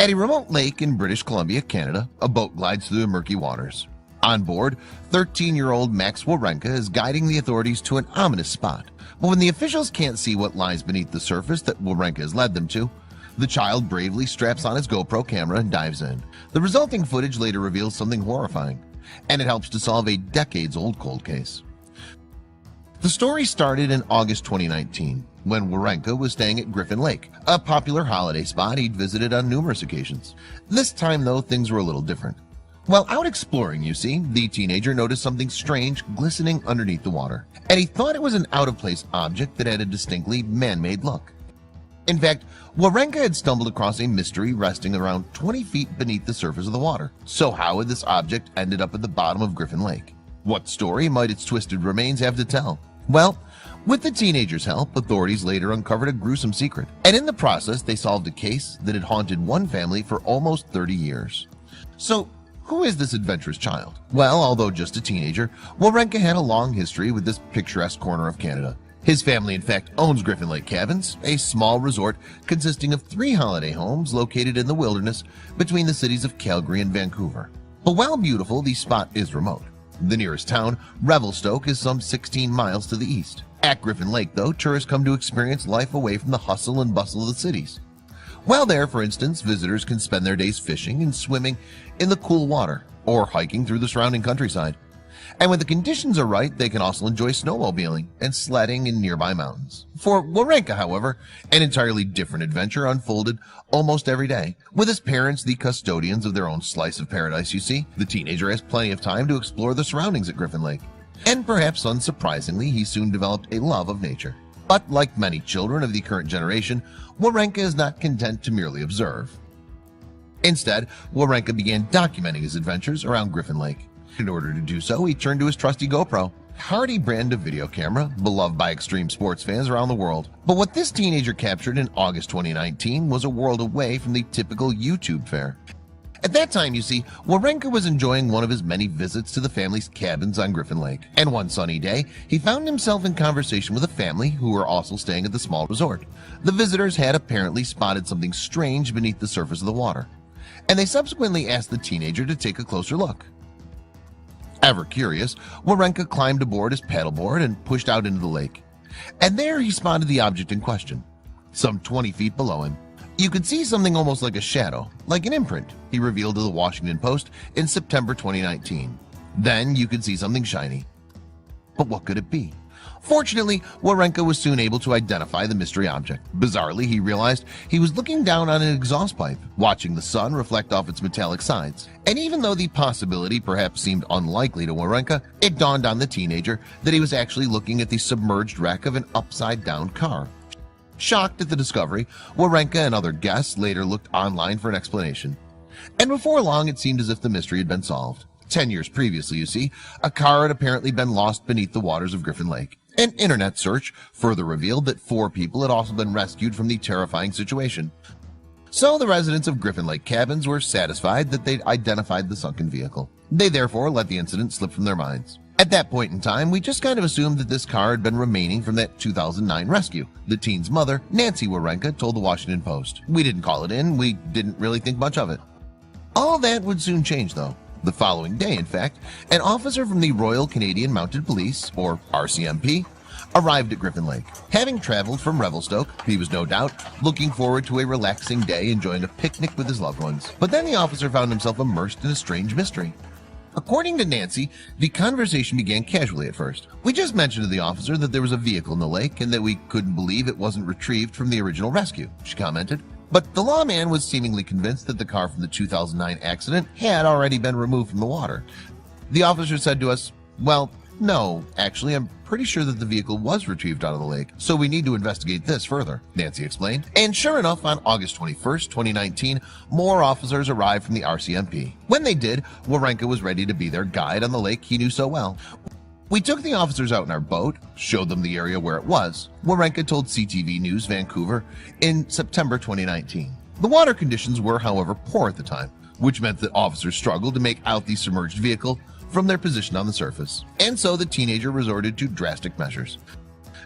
At a remote lake in British Columbia, Canada, a boat glides through the murky waters. On board, 13-year-old Max Wawrenka is guiding the authorities to an ominous spot. But when the officials can't see what lies beneath the surface that Wawrenka has led them to, the child bravely straps on his GoPro camera and dives in. The resulting footage later reveals something horrifying, and it helps to solve a decades-old cold case. The story started in August 2019, when Wawrenka was staying at Griffin Lake, a popular holiday spot he'd visited on numerous occasions. This time, though, things were a little different. While out exploring, you see, the teenager noticed something strange glistening underneath the water, and he thought it was an out-of-place object that had a distinctly man-made look. In fact, Wawrenka had stumbled across a mystery resting around 20 feet beneath the surface of the water. So how had this object ended up at the bottom of Griffin Lake? What story might its twisted remains have to tell? Well, with the teenager's help, authorities later uncovered a gruesome secret, and in the process they solved a case that had haunted one family for almost 30 years. So, who is this adventurous child? Well, although just a teenager, Wawrenka had a long history with this picturesque corner of Canada. His family, in fact, owns Griffin Lake Cabins, a small resort consisting of 3 holiday homes located in the wilderness between the cities of Calgary and Vancouver. But while beautiful, the spot is remote. The nearest town, Revelstoke, is some 16 miles to the east. At Griffin Lake, though, tourists come to experience life away from the hustle and bustle of the cities. While there, for instance, visitors can spend their days fishing and swimming in the cool water, or hiking through the surrounding countryside. And when the conditions are right, they can also enjoy snowmobiling and sledding in nearby mountains. For Wawrenka, however, an entirely different adventure unfolded almost every day. With his parents the custodians of their own slice of paradise, you see, the teenager has plenty of time to explore the surroundings at Griffin Lake. And perhaps unsurprisingly, he soon developed a love of nature. But like many children of the current generation, Wawrenka is not content to merely observe. Instead, Wawrenka began documenting his adventures around Griffin Lake. In order to do so, he turned to his trusty GoPro, a hardy brand of video camera beloved by extreme sports fans around the world. But what this teenager captured in August 2019 was a world away from the typical YouTube fare. At that time, you see, Wawrenka was enjoying one of his many visits to the family's cabins on Griffin Lake. And one sunny day, he found himself in conversation with a family who were also staying at the small resort. The visitors had apparently spotted something strange beneath the surface of the water, and they subsequently asked the teenager to take a closer look. Ever curious, Wawrenka climbed aboard his paddleboard and pushed out into the lake. And there he spotted the object in question, some 20 feet below him. You could see something almost like a shadow, like an imprint, he revealed to the Washington Post in September 2019. Then you could see something shiny. But what could it be? Fortunately, Wawrenka was soon able to identify the mystery object. Bizarrely, he realized he was looking down on an exhaust pipe, watching the sun reflect off its metallic sides. And even though the possibility perhaps seemed unlikely to Wawrenka, it dawned on the teenager that he was actually looking at the submerged wreck of an upside-down car. Shocked at the discovery, Wawrenka and other guests later looked online for an explanation. And before long, it seemed as if the mystery had been solved. 10 years previously, you see, a car had apparently been lost beneath the waters of Griffin Lake. An internet search further revealed that 4 people had also been rescued from the terrifying situation. So the residents of Griffin Lake Cabins were satisfied that they'd identified the sunken vehicle. They therefore let the incident slip from their minds. At that point in time, we just kind of assumed that this car had been remaining from that 2009 rescue. The teen's mother, Nancy Wawrenka, told the Washington Post. We didn't call it in, we didn't really think much of it. All that would soon change though. The following day, in fact, an officer from the Royal Canadian Mounted Police, or RCMP, arrived at Griffin Lake. Having traveled from Revelstoke, he was no doubt looking forward to a relaxing day enjoying a picnic with his loved ones. But then the officer found himself immersed in a strange mystery. According to Nancy, the conversation began casually at first. We just mentioned to the officer that there was a vehicle in the lake and that we couldn't believe it wasn't retrieved from the original rescue, she commented. But the lawman was seemingly convinced that the car from the 2009 accident had already been removed from the water. The officer said to us, well, no, actually, I'm pretty sure that the vehicle was retrieved out of the lake, so we need to investigate this further, Nancy explained. And sure enough, on August 21st, 2019, more officers arrived from the RCMP. When they did, Wawrenka was ready to be their guide on the lake he knew so well. We took the officers out in our boat, showed them the area where it was, Wawrenka told CTV News Vancouver in September 2019. The water conditions were, however, poor at the time, which meant that officers struggled to make out the submerged vehicle from their position on the surface. And so the teenager resorted to drastic measures.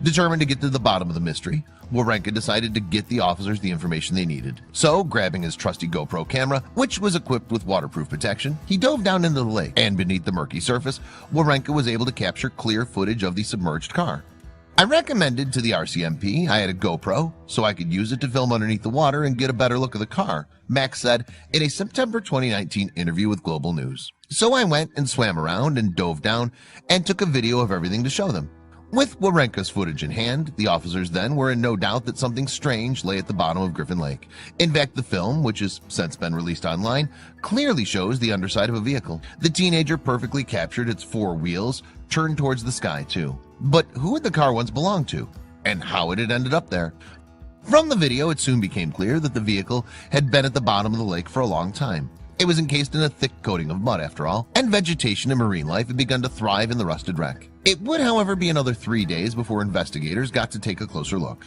Determined to get to the bottom of the mystery, Wawrinka decided to get the officers the information they needed. So, grabbing his trusty GoPro camera, which was equipped with waterproof protection, he dove down into the lake, and beneath the murky surface, Wawrinka was able to capture clear footage of the submerged car. I recommended to the RCMP I had a GoPro so I could use it to film underneath the water and get a better look of the car, Max said in a September 2019 interview with Global News. So I went and swam around and dove down and took a video of everything to show them. With Wawrinka's footage in hand, the officers then were in no doubt that something strange lay at the bottom of Griffin Lake. In fact, the film, which has since been released online, clearly shows the underside of a vehicle. The teenager perfectly captured its four wheels, turned towards the sky too. But who had the car once belonged to? And how had it ended up there? From the video, it soon became clear that the vehicle had been at the bottom of the lake for a long time. It was encased in a thick coating of mud after all, and vegetation and marine life had begun to thrive in the rusted wreck. It would, however, be another 3 days before investigators got to take a closer look.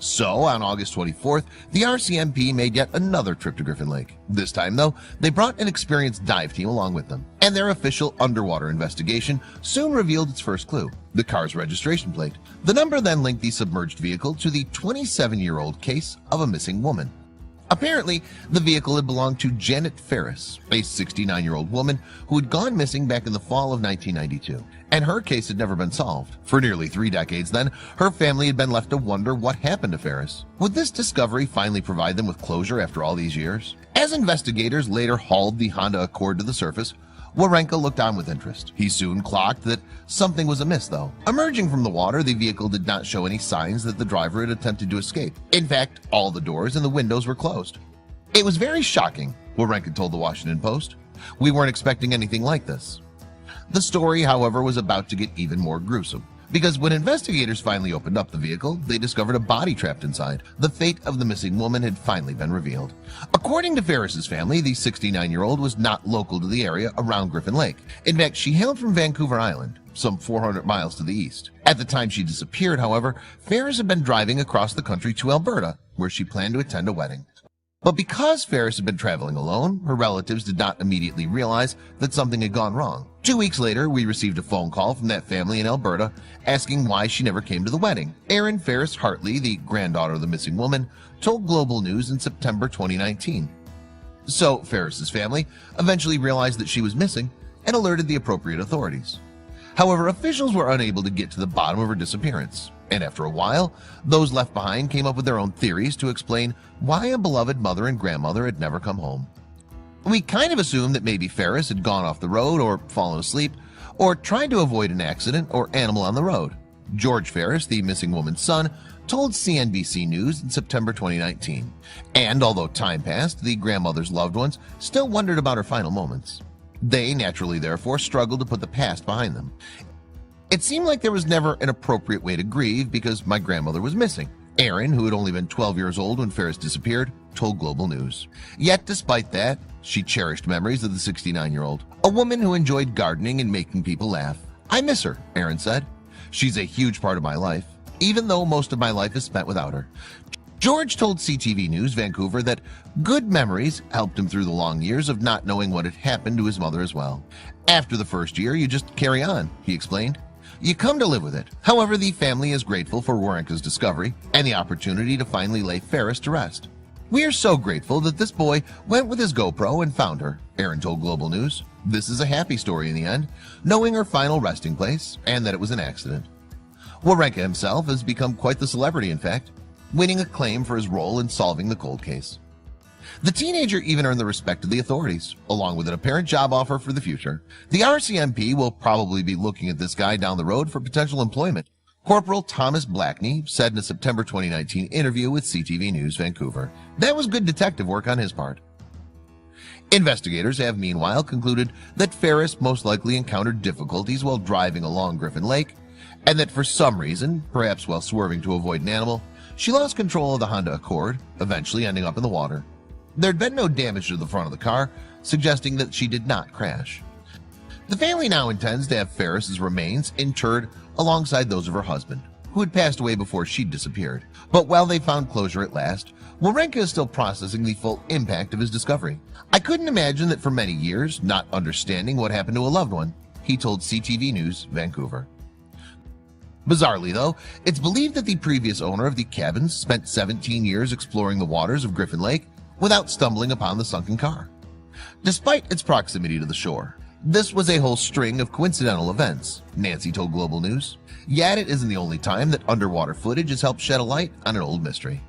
So, on August 24th, the RCMP made yet another trip to Griffin Lake. This time, though, they brought an experienced dive team along with them, and their official underwater investigation soon revealed its first clue: the car's registration plate. The number then linked the submerged vehicle to the 27-year-old case of a missing woman. Apparently, the vehicle had belonged to Janet Ferris, a 69-year-old woman who had gone missing back in the fall of 1992, and her case had never been solved. For nearly 3 decades then, her family had been left to wonder what happened to Ferris. Would this discovery finally provide them with closure after all these years? As investigators later hauled the Honda Accord to the surface, Wawrinka looked on with interest. He soon clocked that something was amiss, though. Emerging from the water, the vehicle did not show any signs that the driver had attempted to escape. In fact, all the doors and the windows were closed. It was very shocking, Wawrinka told the Washington Post. We weren't expecting anything like this. The story, however, was about to get even more gruesome, because when investigators finally opened up the vehicle, they discovered a body trapped inside. The fate of the missing woman had finally been revealed. According to Ferris's family, the 69-year-old was not local to the area around Griffin Lake. In fact, she hailed from Vancouver Island, some 400 miles to the east. At the time she disappeared, however, Ferris had been driving across the country to Alberta, where she planned to attend a wedding. But because Ferris had been traveling alone, her relatives did not immediately realize that something had gone wrong. 2 weeks later, we received a phone call from that family in Alberta asking why she never came to the wedding. Erin Ferris Hartley, the granddaughter of the missing woman, told Global News in September 2019. So Ferris's family eventually realized that she was missing and alerted the appropriate authorities. However, officials were unable to get to the bottom of her disappearance, and after a while, those left behind came up with their own theories to explain why a beloved mother and grandmother had never come home. We kind of assumed that maybe Ferris had gone off the road or fallen asleep or tried to avoid an accident or animal on the road. George Ferris, the missing woman's son, told CNBC News in September 2019. And although time passed, the grandmother's loved ones still wondered about her final moments. They naturally, therefore, struggled to put the past behind them. It seemed like there was never an appropriate way to grieve because my grandmother was missing. Erin, who had only been 12 years old when Ferris disappeared, told Global News. Yet despite that, she cherished memories of the 69-year-old, a woman who enjoyed gardening and making people laugh. I miss her, Erin said. She's a huge part of my life, even though most of my life is spent without her. George told CTV News Vancouver that good memories helped him through the long years of not knowing what had happened to his mother as well. After the first year, you just carry on, he explained. You come to live with it. However, the family is grateful for Wawrinka's discovery and the opportunity to finally lay Ferris to rest. We are so grateful that this boy went with his GoPro and found her, Erin told Global News. This is a happy story in the end, knowing her final resting place and that it was an accident. Wawrinka himself has become quite the celebrity, in fact, winning acclaim for his role in solving the cold case. The teenager even earned the respect of the authorities, along with an apparent job offer for the future. The RCMP will probably be looking at this guy down the road for potential employment, Corporal Thomas Blackney said in a September 2019 interview with CTV News Vancouver. That was good detective work on his part. Investigators have meanwhile concluded that Ferris most likely encountered difficulties while driving along Griffin Lake, and that for some reason, perhaps while swerving to avoid an animal, she lost control of the Honda Accord, eventually ending up in the water. There had been no damage to the front of the car, suggesting that she did not crash. The family now intends to have Ferris's remains interred alongside those of her husband, who had passed away before she'd disappeared. But while they found closure at last, Wawrinka is still processing the full impact of his discovery. I couldn't imagine that for many years, not understanding what happened to a loved one, he told CTV News Vancouver. Bizarrely though, it's believed that the previous owner of the cabins spent 17 years exploring the waters of Griffin Lake without stumbling upon the sunken car. Despite its proximity to the shore, this was a whole string of coincidental events, Nancy told Global News. Yet it isn't the only time that underwater footage has helped shed a light on an old mystery.